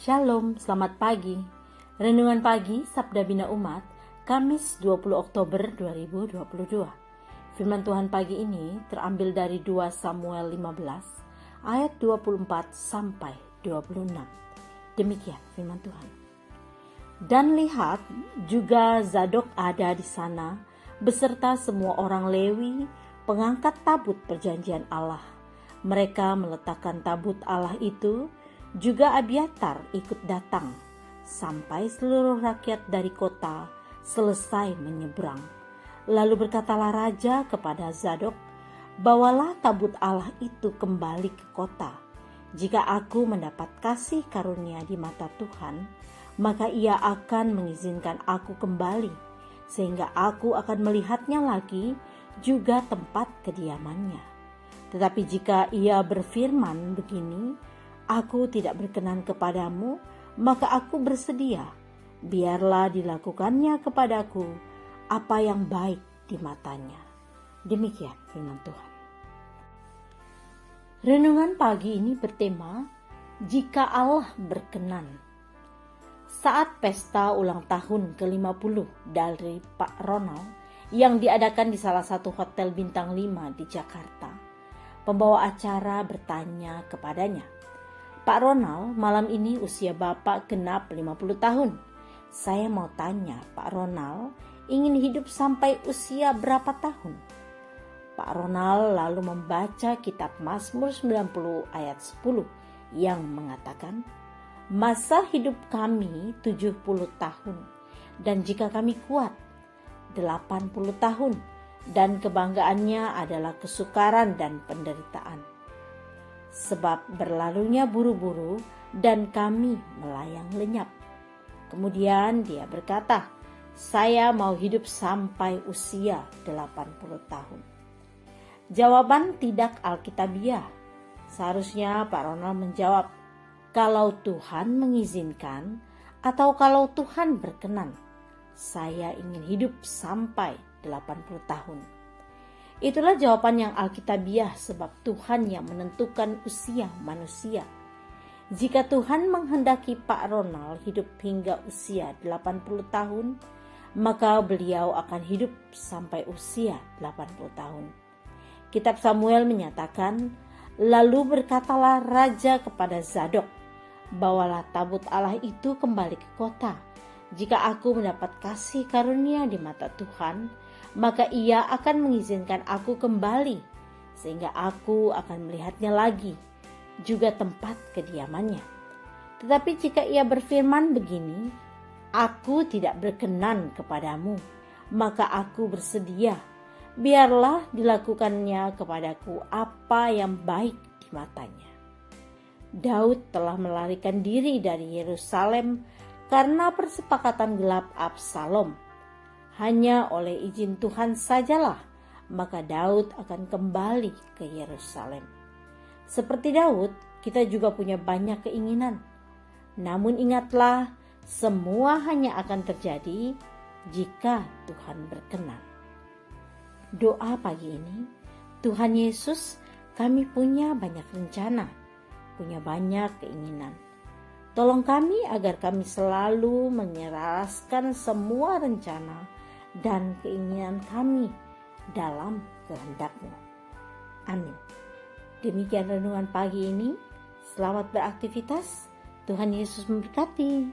Shalom, selamat pagi. Renungan pagi Sabda Bina Umat, Kamis 20 Oktober 2022. Firman Tuhan pagi ini terambil dari 2 Samuel 15 ayat 24 sampai 26. Demikian firman Tuhan. Dan lihat, juga Zadok ada di sana beserta semua orang Lewi, pengangkat tabut perjanjian Allah. Mereka meletakkan tabut Allah itu. Juga Abiatar ikut datang, sampai seluruh rakyat dari kota selesai menyeberang. Lalu berkatalah raja kepada Zadok, bawalah tabut Allah itu kembali ke kota. Jika aku mendapat kasih karunia di mata Tuhan, maka ia akan mengizinkan aku kembali, sehingga aku akan melihatnya lagi, juga tempat kediamannya. Tetapi jika ia berfirman begini, aku tidak berkenan kepadamu, maka aku bersedia. Biarlah dilakukannya kepadaku apa yang baik di matanya. Demikian firman Tuhan. Renungan pagi ini bertema, jika Allah berkenan. Saat pesta ulang tahun ke-50 dari Pak Ronald yang diadakan di salah satu hotel bintang 5 di Jakarta, pembawa acara bertanya kepadanya, Pak Ronald, malam ini usia Bapak genap 50 tahun. Saya mau tanya, Pak Ronald ingin hidup sampai usia berapa tahun? Pak Ronald lalu membaca kitab Mazmur 90 ayat 10 yang mengatakan, masa hidup kami 70 tahun, dan jika kami kuat 80 tahun, dan kebanggaannya adalah kesukaran dan penderitaan. Sebab berlalunya buru-buru dan kami melayang lenyap. Kemudian dia berkata, saya mau hidup sampai usia 80 tahun. Jawaban tidak alkitabiah. Seharusnya Pak Ronald menjawab, kalau Tuhan mengizinkan atau kalau Tuhan berkenan, saya ingin hidup sampai 80 tahun. Itulah jawaban yang alkitabiah, sebab Tuhan yang menentukan usia manusia. Jika Tuhan menghendaki Pak Ronald hidup hingga usia 80 tahun, maka beliau akan hidup sampai usia 80 tahun. Kitab Samuel menyatakan, lalu berkatalah raja kepada Zadok, bawalah tabut Allah itu kembali ke kota. Jika aku mendapat kasih karunia di mata Tuhan, maka ia akan mengizinkan aku kembali, sehingga aku akan melihatnya lagi, juga tempat kediamannya. Tetapi jika ia berfirman begini, aku tidak berkenan kepadamu, maka aku bersedia. Biarlah dilakukannya kepadaku apa yang baik di matanya. Daud telah melarikan diri dari Yerusalem karena persepakatan gelap Absalom. Hanya oleh izin Tuhan sajalah, maka Daud akan kembali ke Yerusalem. Seperti Daud, kita juga punya banyak keinginan. Namun ingatlah, semua hanya akan terjadi jika Tuhan berkenan. Doa pagi ini, Tuhan Yesus, kami punya banyak rencana, punya banyak keinginan. Tolong kami agar kami selalu menyelaraskan semua rencana dan keinginan kami dalam kehendak-Mu. Amin. Demikian renungan pagi ini. Selamat beraktivitas. Tuhan Yesus memberkati.